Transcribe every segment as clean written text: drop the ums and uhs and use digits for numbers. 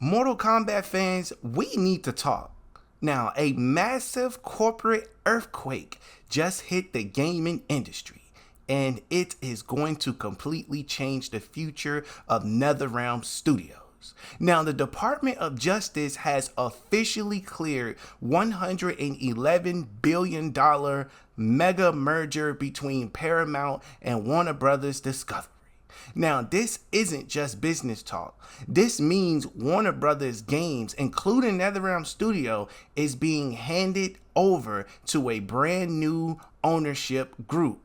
Mortal Kombat fans, we need to talk. Now, a massive corporate earthquake just hit the gaming industry, and it is going to completely change the future of NetherRealm Studios. Now, the Department of Justice has officially cleared $111 billion mega merger between Paramount and Warner Bros. Discovery. Now, this isn't just business talk. This means Warner Bros. Games, including NetherRealm Studio, is being handed over to a brand new ownership group.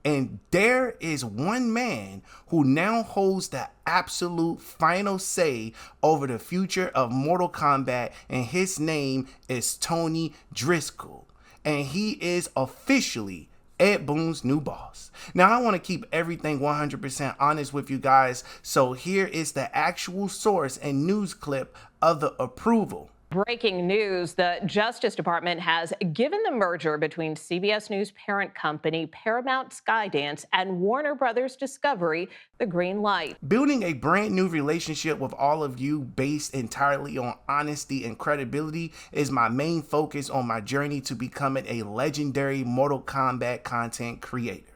And there is one man who now holds the absolute final say over the future of Mortal Kombat, and his name is Tony Driscoll. And he is officially Ed Boon's new boss. Now, I want to keep everything 100% honest with you guys, so here is the actual source and news clip of the approval. Breaking news, the Justice Department has given the merger between CBS News parent company Paramount Skydance and Warner Bros. Discovery the green light. Building a brand new relationship with all of you based entirely on honesty and credibility is my main focus on my journey to becoming a legendary Mortal Kombat content creator.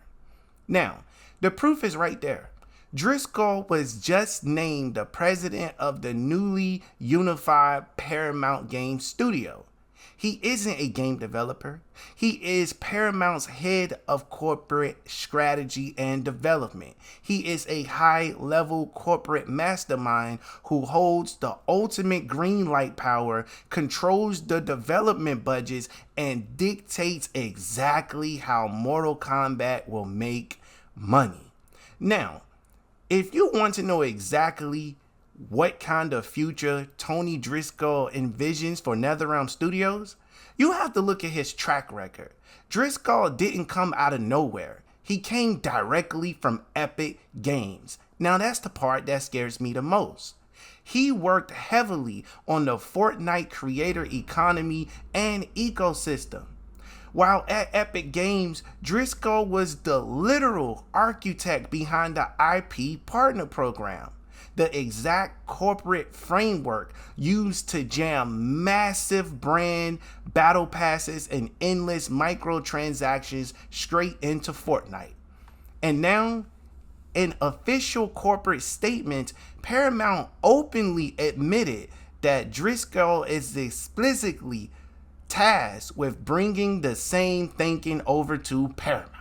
Now, the proof is right there. Driscoll was just named the president of the newly unified Paramount Game Studio. He isn't a game developer. He is Paramount's head of corporate strategy and development. He is a high-level corporate mastermind who holds the ultimate green light power, controls the development budgets, and dictates exactly how Mortal Kombat will make money. Now, if you want to know exactly what kind of future Tony Driscoll envisions for NetherRealm Studios, you have to look at his track record. Driscoll didn't come out of nowhere. He came directly from Epic Games. Now, that's the part that scares me the most. He worked heavily on the Fortnite creator economy and ecosystem. While at Epic Games, Driscoll was the literal architect behind the IP Partner Program, the exact corporate framework used to jam massive brand battle passes and endless microtransactions straight into Fortnite. And now, in official corporate statements, Paramount openly admitted that Driscoll is explicitly tasked with bringing the same thinking over to Paramount.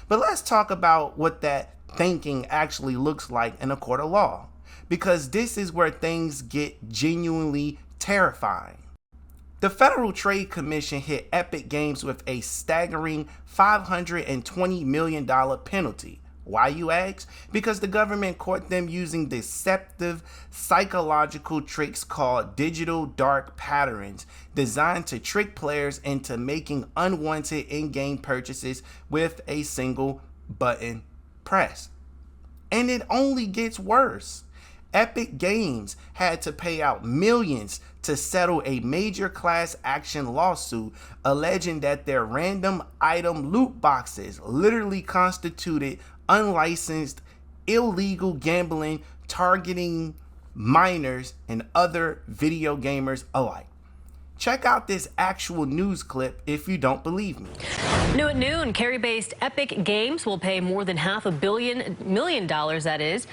But let's talk about what that thinking actually looks like in a court of law, because this is where things get genuinely terrifying. The Federal Trade Commission hit Epic Games with a staggering $520 million penalty. Why, you ask? Because the government caught them using deceptive psychological tricks called digital dark patterns, designed to trick players into making unwanted in-game purchases with a single button press. And it only gets worse. Epic Games had to pay out millions to settle a major class action lawsuit alleging that their random item loot boxes literally constituted unlicensed, illegal gambling targeting minors and other video gamers alike. Check out this actual news clip if you don't believe me. New at noon, Cary-based Epic Games will pay more than $500 million, that is,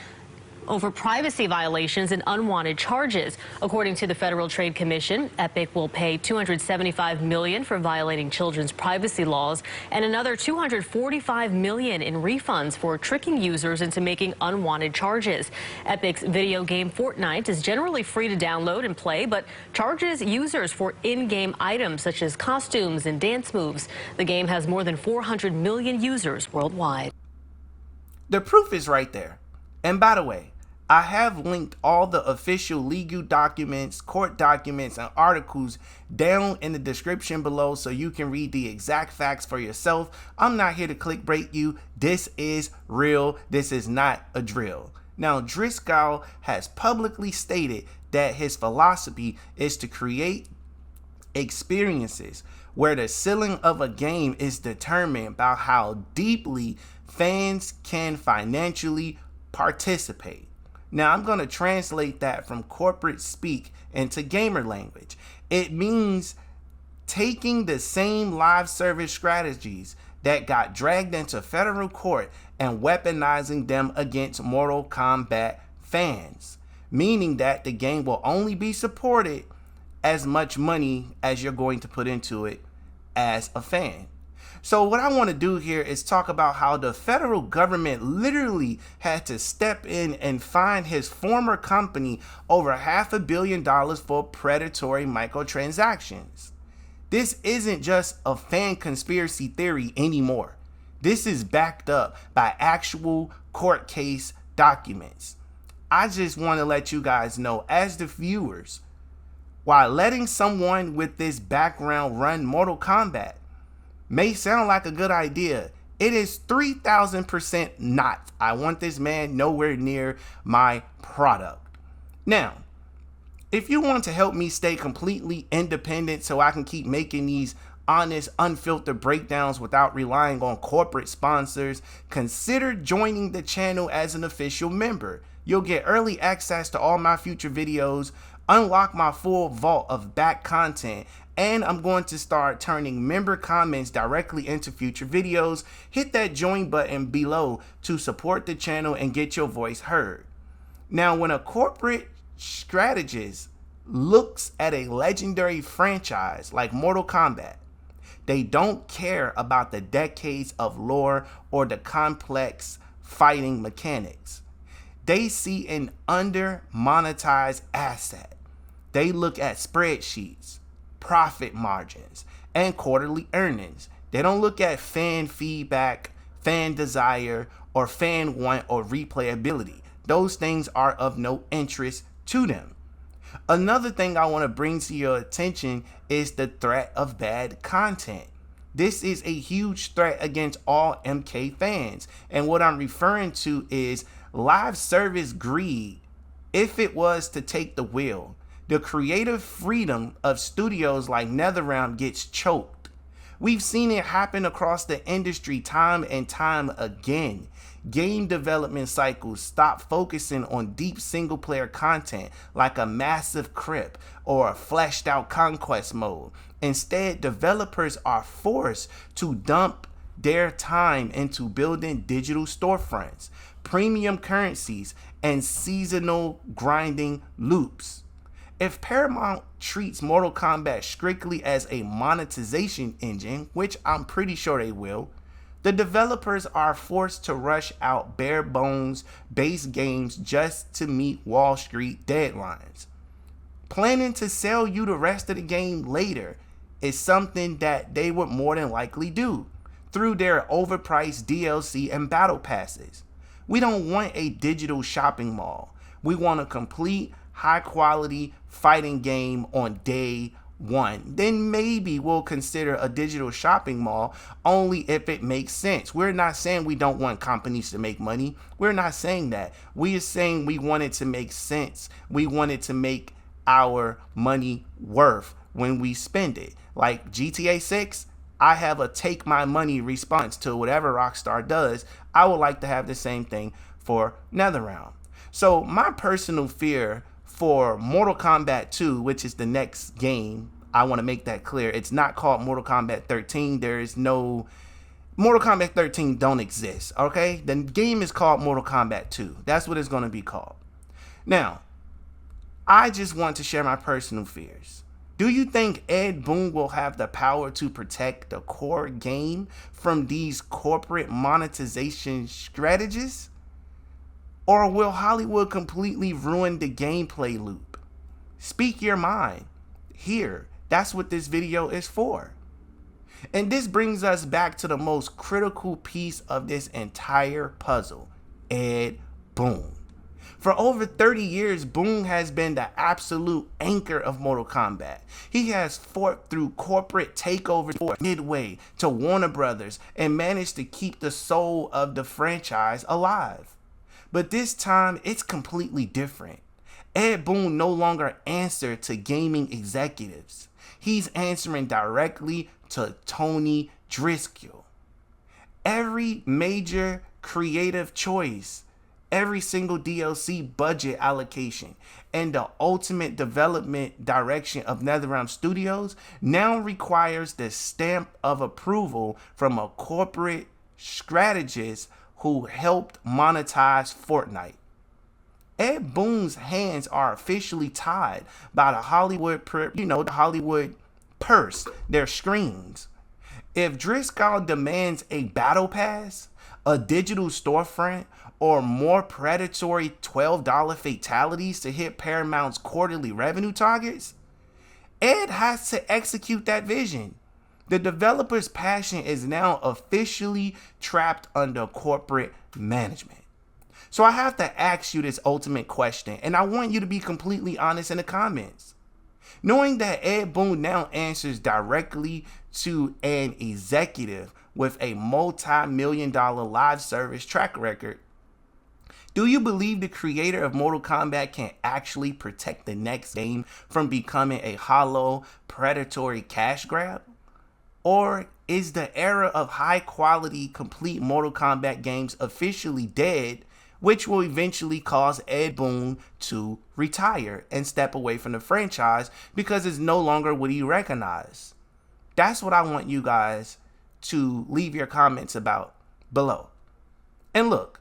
over privacy violations and unwanted charges. According to the Federal Trade Commission, Epic will pay $275 million for violating children's privacy laws and another $245 million in refunds for tricking users into making unwanted charges. Epic's video game Fortnite is generally free to download and play, but charges users for in-game items such as costumes and dance moves. The game has more than 400 million users worldwide. The proof is right there. And by the way, I have linked all the official legal documents, court documents, and articles down in the description below so you can read the exact facts for yourself. I'm not here to clickbait you. This is real. This is not a drill. Now, Driscoll has publicly stated that his philosophy is to create experiences where the ceiling of a game is determined by how deeply fans can financially participate. Now I'm going to translate that from corporate speak into gamer language. It means taking the same live service strategies that got dragged into federal court and weaponizing them against Mortal Kombat fans, meaning that the game will only be supported as much money as you're going to put into it as a fan. So what I want to do here is talk about how the federal government literally had to step in and fine his former company over $500 million for predatory microtransactions. This isn't just a fan conspiracy theory anymore. This is backed up by actual court case documents. I just want to let you guys know, as the viewers, while letting someone with this background run Mortal Kombat may sound like a good idea, it is 3,000% not. I want this man nowhere near my product. Now, if you want to help me stay completely independent so I can keep making these honest, unfiltered breakdowns without relying on corporate sponsors, consider joining the channel as an official member. You'll get early access to all my future videos, unlock my full vault of back content, and I'm going to start turning member comments directly into future videos. Hit that join button below to support the channel and get your voice heard. Now, when a corporate strategist looks at a legendary franchise like Mortal Kombat, they don't care about the decades of lore or the complex fighting mechanics. They see an under-monetized asset. They look at spreadsheets, profit margins, and quarterly earnings. They don't look at fan feedback, fan desire, or fan want or replayability. Those things are of no interest to them. Another thing I want to bring to your attention is the threat of bad content. This is a huge threat against all MK fans. And what I'm referring to is live service greed. If it was to take the wheel, the creative freedom of studios like NetherRealm gets choked. We've seen it happen across the industry time and time again. Game development cycles stop focusing on deep single player content like a massive crypt or a fleshed out conquest mode. Instead, developers are forced to dump their time into building digital storefronts, premium currencies, and seasonal grinding loops. If Paramount treats Mortal Kombat strictly as a monetization engine, which I'm pretty sure they will, the developers are forced to rush out bare bones base games just to meet Wall Street deadlines. Planning to sell you the rest of the game later is something that they would more than likely do through their overpriced DLC and battle passes. We don't want a digital shopping mall. We want a complete high quality fighting game on day one. Then maybe we'll consider a digital shopping mall only if it makes sense. We're not saying we don't want companies to make money. We're not saying that. We are saying we want it to make sense. We want it to make our money worth when we spend it. Like GTA 6, I have a take my money response to whatever Rockstar does. I would like to have the same thing for NetherRealm. So my personal fear for Mortal Kombat 2, which is the next game, I want to make that clear. It's not called Mortal Kombat 13. There is no Mortal Kombat 13 don't exist, okay? The game is called Mortal Kombat 2. That's what it's going to be called. Now, I just want to share my personal fears. Do you think Ed Boon will have the power to protect the core game from these corporate monetization strategies? Or will Hollywood completely ruin the gameplay loop? Speak your mind. Here, that's what this video is for. And this brings us back to the most critical piece of this entire puzzle, Ed Boon. For over 30 years, Boon has been the absolute anchor of Mortal Kombat. He has fought through corporate takeovers for Midway to Warner Bros. And managed to keep the soul of the franchise alive. But this time, it's completely different. Ed Boon no longer answers to gaming executives. He's answering directly to Tony Driscoll. Every major creative choice every single DLC budget allocation and the ultimate development direction of NetherRealm Studios now requires the stamp of approval from a corporate strategist who helped monetize Fortnite. Ed Boon's hands are officially tied by the Hollywood purse, their screens. If Driscoll demands a battle pass, a digital storefront, or more predatory $12 fatalities to hit Paramount's quarterly revenue targets, Ed has to execute that vision. The developer's passion is now officially trapped under corporate management. So I have to ask you this ultimate question, and I want you to be completely honest in the comments. Knowing that Ed Boon now answers directly to an executive with a multi-million-dollar live service track record, do you believe the creator of Mortal Kombat can actually protect the next game from becoming a hollow, predatory cash grab? Or is the era of high-quality, complete Mortal Kombat games officially dead, which will eventually cause Ed Boon to retire and step away from the franchise because it's no longer what he recognized? That's what I want you guys to leave your comments about below. And look,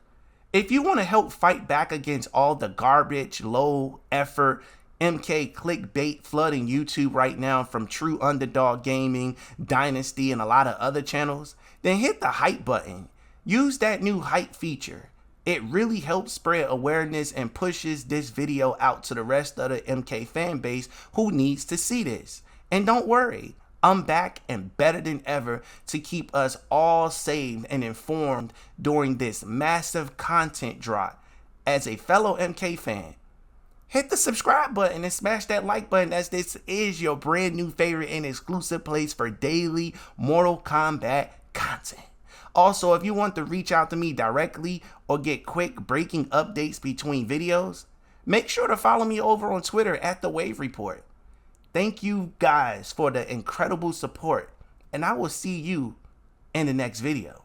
if you want to help fight back against all the garbage, low effort, MK clickbait flooding YouTube right now from True Underdog Gaming, Dynasty, and a lot of other channels, then hit the hype button. Use that new hype feature. It really helps spread awareness and pushes this video out to the rest of the MK fan base who needs to see this. And don't worry, I'm back and better than ever to keep us all saved and informed during this massive content drop. As a fellow MK fan, hit the subscribe button and smash that like button, as this is your brand new favorite and exclusive place for daily Mortal Kombat content. Also, if you want to reach out to me directly or get quick breaking updates between videos, make sure to follow me over on Twitter at TheWaveReport. Thank you guys for the incredible support, and I will see you in the next video.